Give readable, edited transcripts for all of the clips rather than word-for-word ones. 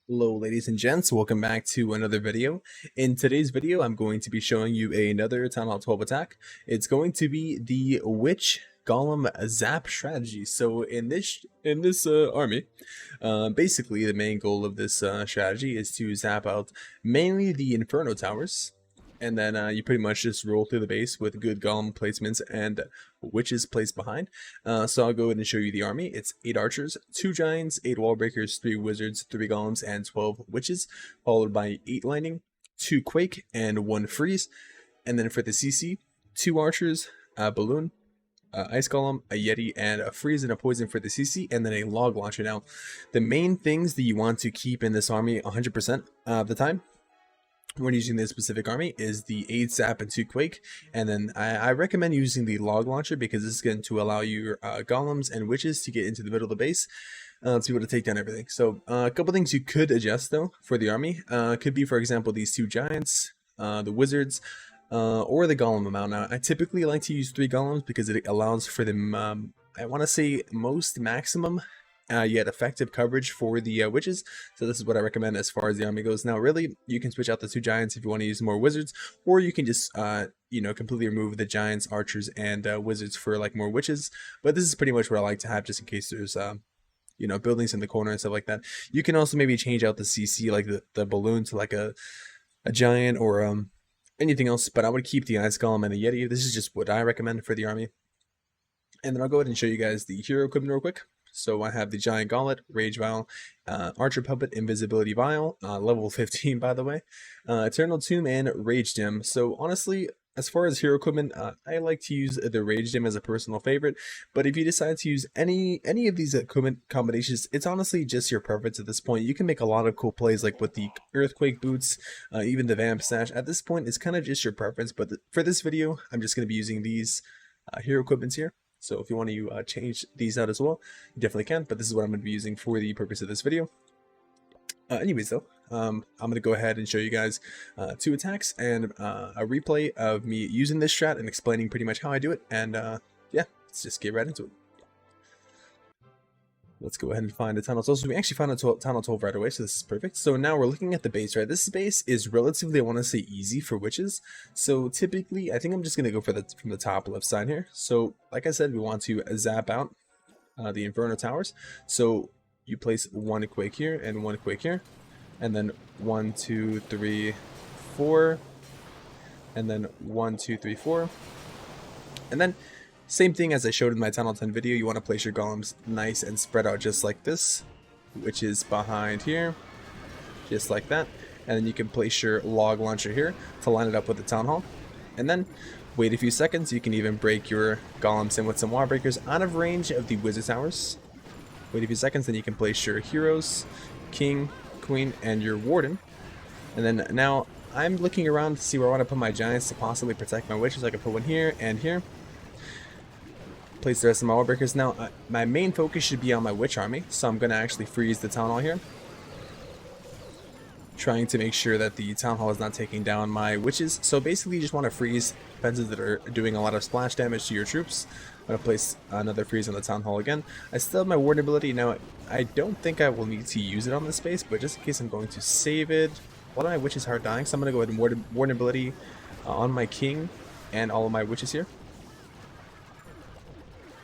Hello ladies and gents, welcome back to another video. In today's video I'm going to be showing you another Townhall 12 attack. It's going to be the Witch Golem Zap strategy. So in this army, basically the main goal of this strategy is to zap out mainly the Inferno Towers, and then you pretty much just roll through the base with good golem placements and witches placed behind. So I'll go ahead and show you the army. It's 8 archers, 2 giants, 8 wall breakers, 3 wizards, 3 golems, and 12 witches, followed by 8 lightning, 2 quake, and 1 freeze. And then for the CC, 2 archers, a balloon, ice golem, a yeti, and a freeze and a poison for the CC, and then a log launcher. Now, the main things that you want to keep in this army 100% of the time when using this specific army is the 8 Zap and 2 Quake, and then I recommend using the log launcher because this is going to allow your golems and witches to get into the middle of the base to be able to take down everything. So a couple things you could adjust though for the army could be, for example, these 2 giants, the wizards, or the golem amount. Now I typically like to use 3 golems because it allows for them, I want to say most maximum yet effective coverage for the witches. So this is what I recommend as far as the army goes. Now really you can switch out the 2 giants if you want to use more wizards, or you can just completely remove the giants, archers, and wizards for like more witches. But this is pretty much what I like to have just in case there's buildings in the corner and stuff like that. You can also maybe change out the CC, like the balloon, to like a giant or anything else, but I would keep the ice golem and the yeti. This is just what I recommend for the army. And then I'll go ahead and show you guys the hero equipment real quick. So I have the Giant Gauntlet, Rage Vial, Archer Puppet, Invisibility Vial, level 15 by the way, Eternal Tomb, and Rage Gem. So honestly, as far as hero equipment, I like to use the Rage Gem as a personal favorite, but if you decide to use any of these equipment combinations, it's honestly just your preference at this point. You can make a lot of cool plays like with the Earthquake Boots, even the Vamp Stash. At this point, it's kind of just your preference, but for this video, I'm just going to be using these hero equipments here. So if you want to change these out as well, you definitely can, but this is what I'm going to be using for the purpose of this video. Anyways though, I'm going to go ahead and show you guys 2 attacks and a replay of me using this strat and explaining pretty much how I do it, and yeah, let's just get right into it. Let's go ahead and find a Townhall 12. So we actually found a Townhall 12 right away, so this is perfect. So now we're looking at the base, right? This base is relatively, I want to say, easy for witches. So typically, I think I'm just going to go for from the top left side here. So like I said, we want to zap out the Inferno Towers. So you place 1 quake here and 1 quake here. And then 1, 2, 3, 4. And then 1, 2, 3, 4. And then same thing as I showed in my Townhall 10 video, you want to place your golems nice and spread out just like this, which is behind here, just like that. And then you can place your log launcher here to line it up with the Townhall. And then wait a few seconds, you can even break your golems in with some wall breakers out of range of the wizard towers. Wait a few seconds, then you can place your heroes, king, queen, and your warden. And then now I'm looking around to see where I want to put my giants to possibly protect my witches. I can put one here and here. Place the rest of my wall breakers. Now, my main focus should be on my witch army, so I'm going to actually freeze the town hall here, trying to make sure that the town hall is not taking down my witches. So basically, you just want to freeze fences that are doing a lot of splash damage to your troops. I'm going to place another freeze on the town hall again. I still have my warden ability. Now, I don't think I will need to use it on this space, but just in case, I'm going to save it. A lot of my witches are dying, so I'm going to go ahead and warden ability on my king and all of my witches here.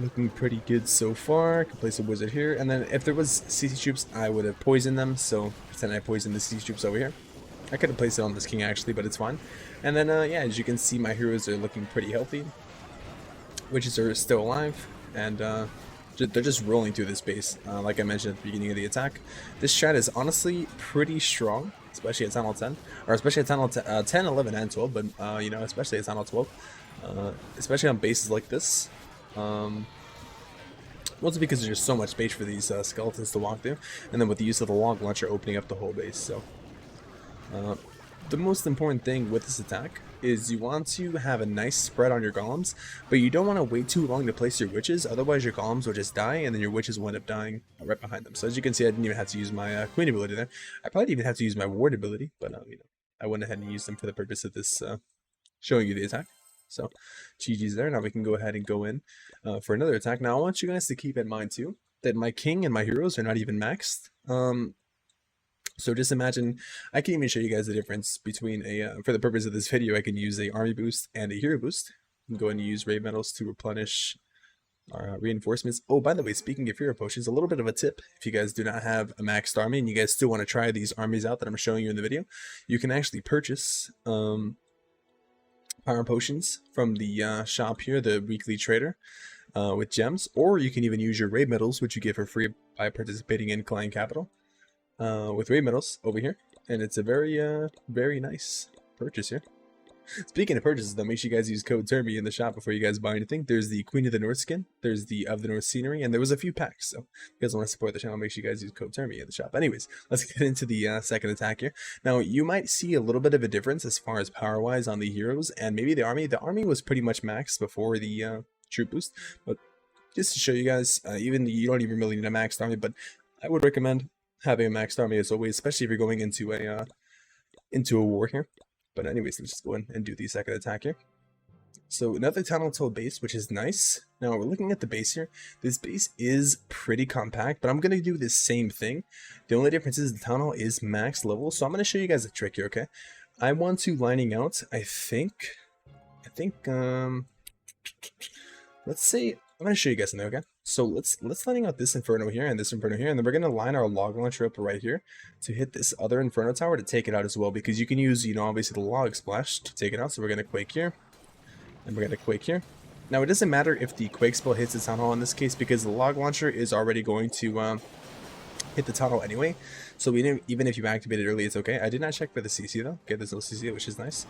Looking pretty good so far. I can place a wizard here, and then if there was CC troops, I would have poisoned them, so pretend I poisoned the CC troops over here. I could have placed it on this king actually, but it's fine. And then yeah, as you can see, my heroes are looking pretty healthy. Witches are still alive, and they're just rolling through this base. Like I mentioned at the beginning of the attack, this strat is honestly pretty strong, especially at Townhall 10, or especially at Townhall 10, 11, and 12, but especially at Townhall 12, especially on bases like this. Mostly because there's just so much space for these skeletons to walk through, and then with the use of the log launcher opening up the whole base. So the most important thing with this attack is you want to have a nice spread on your golems, but you don't want to wait too long to place your witches, otherwise your golems will just die and then your witches will end up dying right behind them. So as you can see, I didn't even have to use my queen ability there. I probably didn't even have to use my ward ability, but I went ahead and used them for the purpose of this showing you the attack. So GG's there. Now we can go ahead and go in for another attack. Now I want you guys to keep in mind too that my king and my heroes are not even maxed. So just imagine, I can even show you guys the difference between for the purpose of this video, I can use a army boost and a hero boost. I'm going to use raid medals to replenish our reinforcements. Oh, by the way, speaking of hero potions, a little bit of a tip. If you guys do not have a maxed army and you guys still want to try these armies out that I'm showing you in the video, you can actually purchase power potions from the shop here, the weekly trader, with gems, or you can even use your raid medals, which you get for free by participating in client capital with raid medals over here, and it's a very nice purchase here. Speaking of purchases, though, make sure you guys use code TERMY in the shop before you guys buy anything. There's the Queen of the North skin, there's the Of the North scenery, and there was a few packs. So if you guys want to support the channel, make sure you guys use code TERMY in the shop. Anyways, let's get into the second attack here. Now, you might see a little bit of a difference as far as power-wise on the heroes and maybe the army. The army was pretty much maxed before the troop boost, but just to show you guys, you don't even really need a maxed army, but I would recommend having a maxed army as always, especially if you're going into a war here. But anyways, let's just go in and do the second attack here. So another Townhall base, which is nice. Now we're looking at the base here. This base is pretty compact, but I'm going to do the same thing. The only difference is the Townhall is max level. So I'm going to show you guys a trick here, okay? I want to lining out, I think, let's say, I'm going to show you guys something, okay? So let's lining out this Inferno here and this Inferno here, and then we're going to line our log launcher up right here to hit this other Inferno tower to take it out as well, because you can use, obviously the log splash to take it out. So we're going to quake here, and we're going to quake here. Now it doesn't matter if the quake spell hits the Townhall in this case, because the log launcher is already going to hit the Townhall anyway. So even if you activate it early, it's okay. I did not check for the CC though. Okay, there's no CC, which is nice.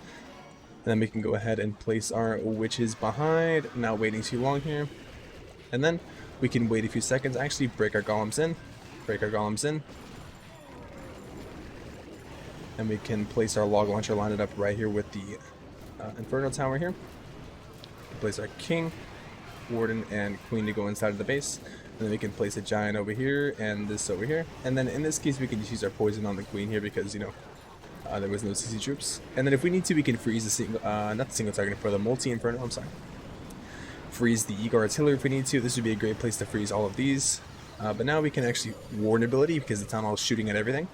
And then we can go ahead and place our witches behind, not waiting too long here. And then we can wait a few seconds, actually break our golems in, and we can place our log launcher, line it up right here with the Inferno Tower here. Place our king, warden, and queen to go inside of the base, and then we can place a giant over here and this over here. And then in this case, we can just use our poison on the queen here because there was no CC troops. And then if we need to, we can freeze the single, not the single target, for the multi-inferno, I'm sorry. Freeze the Eagle Artillery if we need to. This would be a great place to freeze all of these. But now we can actually warn ability because the Townhall is shooting at everything.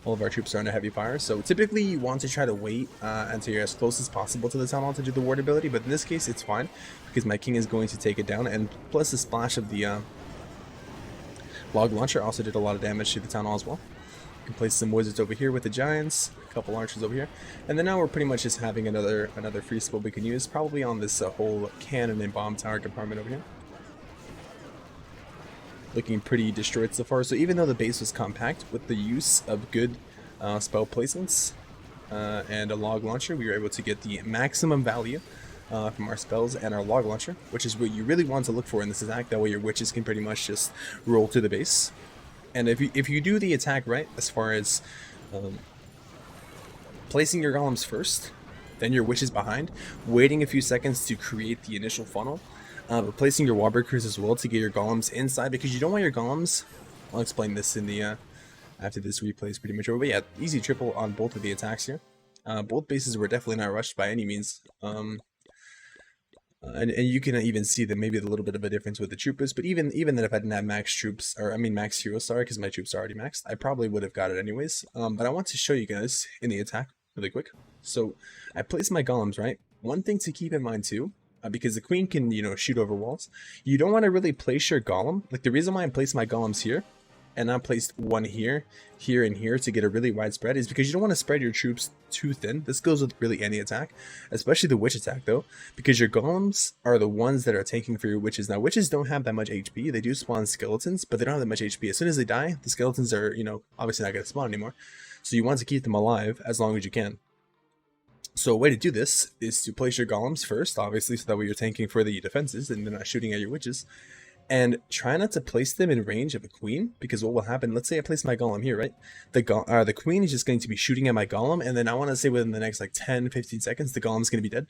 All of our troops are under heavy fire. So typically you want to try to wait until you're as close as possible to the Townhall to do the ward ability. But in this case, it's fine because my king is going to take it down. And plus the splash of the log launcher also did a lot of damage to the Townhall as well. We can place some wizards over here with the giants, a couple archers over here, and then now we're pretty much just having another free spell we can use, probably on this whole cannon and bomb tower compartment over here. Looking pretty destroyed so far. So even though the base was compact, with the use of good spell placements and a log launcher, we were able to get the maximum value from our spells and our log launcher, which is what you really want to look for in this attack. That way your witches can pretty much just roll to the base. And if you do the attack right, as far as placing your golems first, then your witches behind, waiting a few seconds to create the initial funnel, but placing your warbreakers as well to get your golems inside, because you don't want your golems. I'll explain this in the after this replay is pretty much over. But yeah, easy triple on both of the attacks here. Both bases were definitely not rushed by any means. And you can even see that maybe a little bit of a difference with the troopers, but even then, if I didn't have max troops, or I mean max heroes, sorry, because my troops are already maxed, I probably would have got it anyways. But I want to show you guys in the attack really quick. So I placed my golems right. One thing to keep in mind too, because the queen can shoot over walls, you don't want to really place your golem. Like the reason why I placed my golems here and I placed one here, and here to get a really wide spread is because you don't want to spread your troops too thin. This goes with really any attack, especially the witch attack though, because your golems are the ones that are tanking for your witches. Now witches don't have that much HP. They do spawn skeletons, but they don't have that much HP. As soon as they die, the skeletons are obviously not going to spawn anymore. So you want to keep them alive as long as you can. So a way to do this is to place your golems first, obviously, so that way you're tanking for the defenses and they're not shooting at your witches. And try not to place them in range of a queen, because what will happen, let's say I place my golem here, right? The queen is just going to be shooting at my golem, and then I want to say within the next like 10-15 seconds, the golem's going to be dead.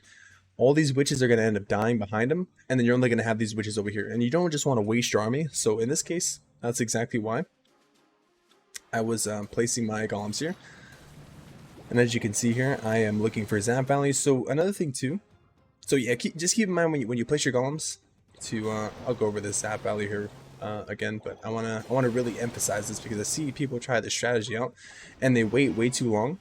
All these witches are going to end up dying behind them, and then you're only going to have these witches over here. And you don't just want to waste your army. So in this case, that's exactly why I was placing my golems here. And as you can see here, I am looking for zap values. So another thing too, so yeah, just keep in mind when you place your golems to I'll go over this zap value here again, but I wanna really emphasize this because I see people try this strategy out, and they wait way too long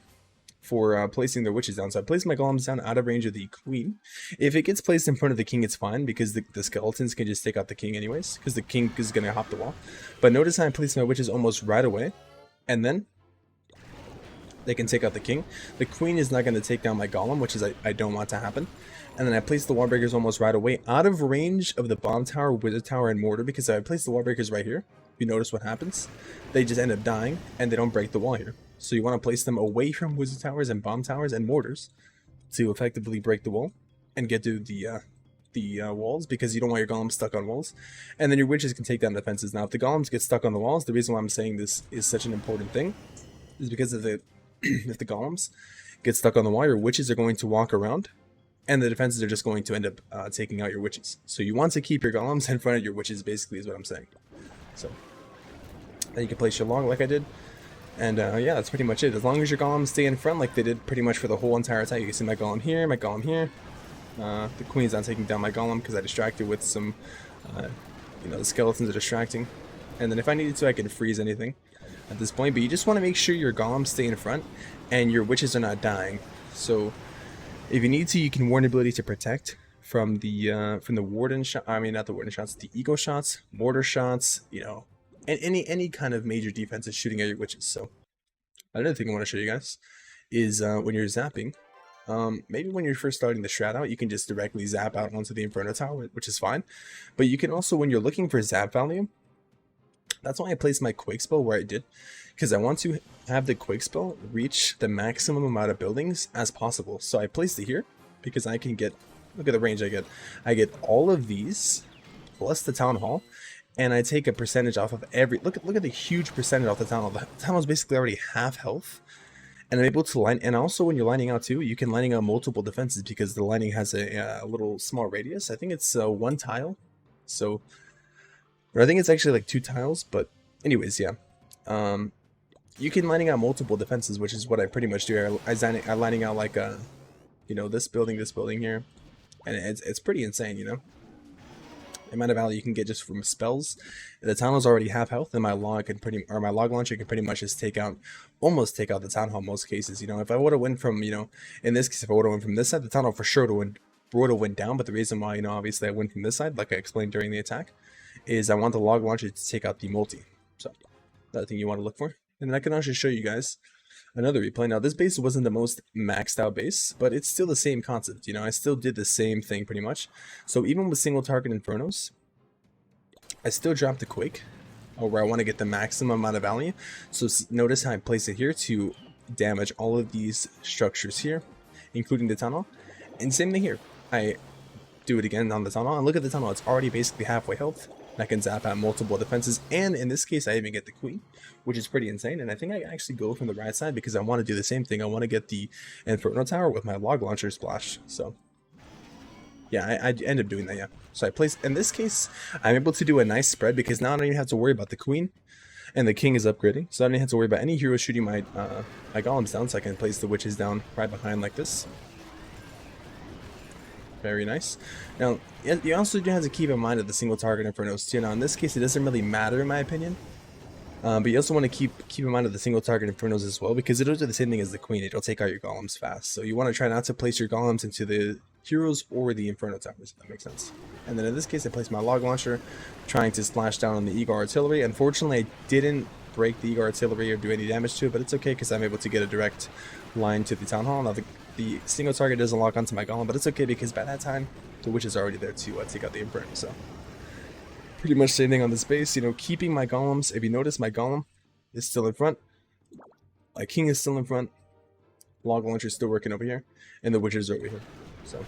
for placing their witches down. So I place my golems down out of range of the queen. If it gets placed in front of the king, it's fine because the skeletons can just take out the king anyways, because the king is gonna hop the wall. But notice how I place my witches almost right away, and then they can take out the king. The queen is not going to take down my golem, which is I don't want to happen. And then I place the wall breakers almost right away, out of range of the bomb tower, wizard tower, and mortar, because if I place the wall breakers right here, if you notice what happens, they just end up dying, and they don't break the wall here. So you want to place them away from wizard towers and bomb towers and mortars to effectively break the wall and get to the walls, because you don't want your golems stuck on walls. And then your witches can take down defenses. Now, if the golems get stuck on the walls, the reason why I'm saying this is such an important thing is because of the if the golems get stuck on the wall, your witches are going to walk around, and the defenses are just going to end up taking out your witches. So you want to keep your golems in front of your witches, basically, is what I'm saying. So then you can place your log like I did, and yeah, that's pretty much it. As long as your golems stay in front like they did pretty much for the whole entire attack. You can see my golem here, my golem here. The queen's not taking down my golem because I distracted with some, you know, the skeletons are distracting. And then if I needed to, I can freeze anything at this point, but you just want to make sure your golems stay in front and your witches are not dying. So if you need to, you can warn ability to protect from the warden shot. I mean, not the warden shots, the ego shots, mortar shots, you know, and any kind of major defense is shooting at your witches. So another thing I want to show you guys is when you're zapping, maybe when you're first starting the strat out, you can just directly zap out onto the Inferno Tower, which is fine. But you can also, when you're looking for zap value, that's why I placed my quake spell where I did, because I want to have the quake spell reach the maximum amount of buildings as possible. So I placed it here because I can get, look at the range I get. I get all of these plus the town hall, and I take a percentage off of every, look at the huge percentage off the town hall. The town hall is basically already half health, and I'm able to line. And also when you're lining out too, you can lining out multiple defenses because the lining has a little small radius. I think it's one tile, so. Or I think it's actually like 2 tiles, but anyways, yeah. You can lining out multiple defenses, which is what I pretty much do. I lining out like you know, this building here, and it's pretty insane, you know. The amount of value you can get just from spells. The town hall's already half health, and my log launcher can pretty much just almost take out the town hall in most cases. You know, if I would have went from, you know, in this case, if I would have went from this side, the town hall for sure would have went down. But the reason why, you know, obviously I went from this side, like I explained during the attack, is I want the log launcher to take out the multi. So another thing you want to look for. And then I can also show you guys another replay. Now this base wasn't the most maxed out base, but it's still the same concept. You know, I still did the same thing pretty much. So even with single target infernos, I still dropped the quake, where I want to get the maximum amount of value. So notice how I place it here to damage all of these structures here, including the tunnel. And same thing here. I do it again on the tunnel, and look at the tunnel. It's already basically halfway health. I can zap out multiple defenses, and in this case I even get the queen, which is pretty insane. And I think I actually go from the right side because I want to do the same thing. I want to get the Inferno Tower with my log launcher splash. So yeah, I end up doing that, yeah. So I place, in this case, I'm able to do a nice spread because now I don't even have to worry about the queen, and the king is upgrading. So I don't even have to worry about any heroes shooting my golems down, so I can place the witches down right behind like this. Very nice. Now, you also do have to keep in mind that the single target infernos too. Now, in this case, it doesn't really matter in my opinion. But you also want to keep in mind of the single target infernos as well, because it'll do the same thing as the queen. It'll take out your golems fast. So you want to try not to place your golems into the heroes or the Inferno Towers, if that makes sense. And then in this case, I placed my log launcher, trying to splash down on the Eagle Artillery. Unfortunately, I didn't break the Eagle Artillery or do any damage to it, but it's okay because I'm able to get a direct line to the Town Hall. Now, the single target doesn't lock onto my golem, but it's okay because by that time, the witch is already there to take out the Inferno. So pretty much same thing on this base, you know, keeping my golems. If you notice, my golem is still in front, my king is still in front, log launcher is still working over here, and the witches are over here. So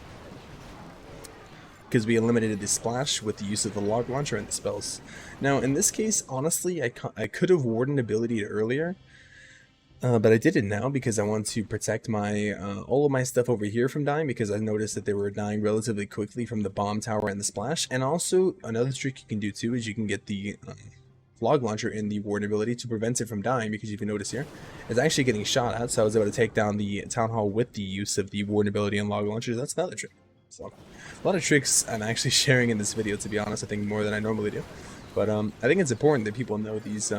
because we eliminated the splash with the use of the log launcher and the spells. Now in this case, honestly, I could have warden ability earlier, but I did it now because I want to protect my all of my stuff over here from dying, because I noticed that they were dying relatively quickly from the bomb tower and the splash. And also another trick you can do too is you can get the log launcher in the warden ability to prevent it from dying, because if you notice here, it's actually getting shot at. So I was able to take down the town hall with the use of the warden ability and log launchers. That's another trick. So a lot of tricks I'm actually sharing in this video, to be honest. I think more than I normally do. But I think it's important that people know these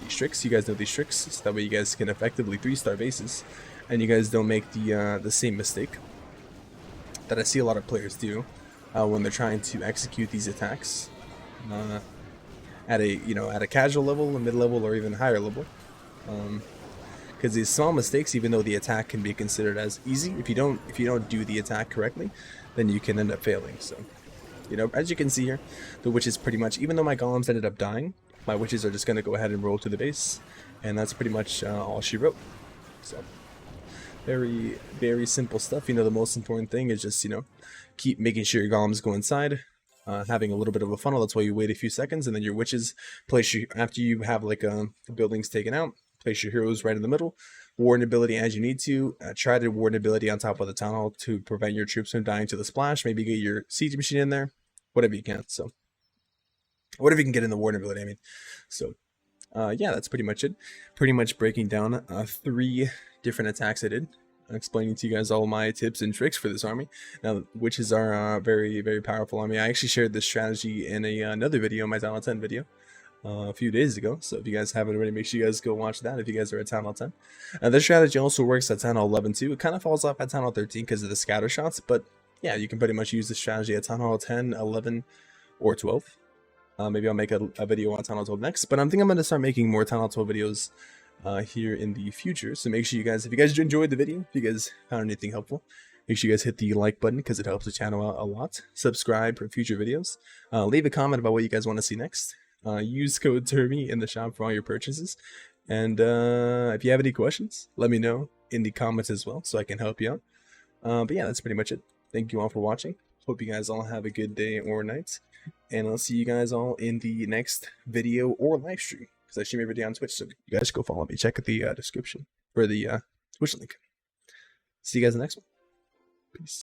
tricks. You guys know these tricks, so that way you guys can effectively 3-star bases, and you guys don't make the same mistake that I see a lot of players do when they're trying to execute these attacks at a casual level, a mid level, or even higher level. Because these small mistakes, even though the attack can be considered as easy, if you don't do the attack correctly, then you can end up failing. So, as you can see here, the witches pretty much, even though my golems ended up dying, my witches are just going to go ahead and roll to the base, and that's pretty much all she wrote. So, very, very simple stuff. The most important thing is just, keep making sure your golems go inside, having a little bit of a funnel. That's why you wait a few seconds, and then your witches place after you have like the buildings taken out, place your heroes right in the middle, warden ability as you need to. Try to warden ability on top of the town hall to prevent your troops from dying to the splash. Maybe get your siege machine in there, whatever you can. So whatever you can get in the warden ability, I mean. So yeah, that's pretty much it. Pretty much breaking down 3 different attacks I did, explaining to you guys all my tips and tricks for this army. Now, witches are very, very powerful army. I actually shared this strategy in another video, my Townhall 10 video, a few days ago. So if you guys haven't already, make sure you guys go watch that if you guys are at Townhall 10. This strategy also works at Townhall 11 too. It kind of falls off at Townhall 13 because of the scatter shots, but yeah, you can pretty much use this strategy at Townhall 10, 11, or 12. Maybe I'll make a video on Townhall 12 next, but I think I'm going to start making more Townhall 12 videos here in the future. So make sure you guys, if you guys enjoyed the video, if you guys found anything helpful, make sure you guys hit the like button because it helps the channel out a lot. Subscribe for future videos. Leave a comment about what you guys want to see next. Use code TURBY in the shop for all your purchases. And if you have any questions, let me know in the comments as well so I can help you out. But yeah, that's pretty much it. Thank you all for watching. Hope you guys all have a good day or night. And I'll see you guys all in the next video or live stream, because I stream every day on Twitch, so you guys go follow me. Check the description for the Twitch link. See you guys in the next one. Peace.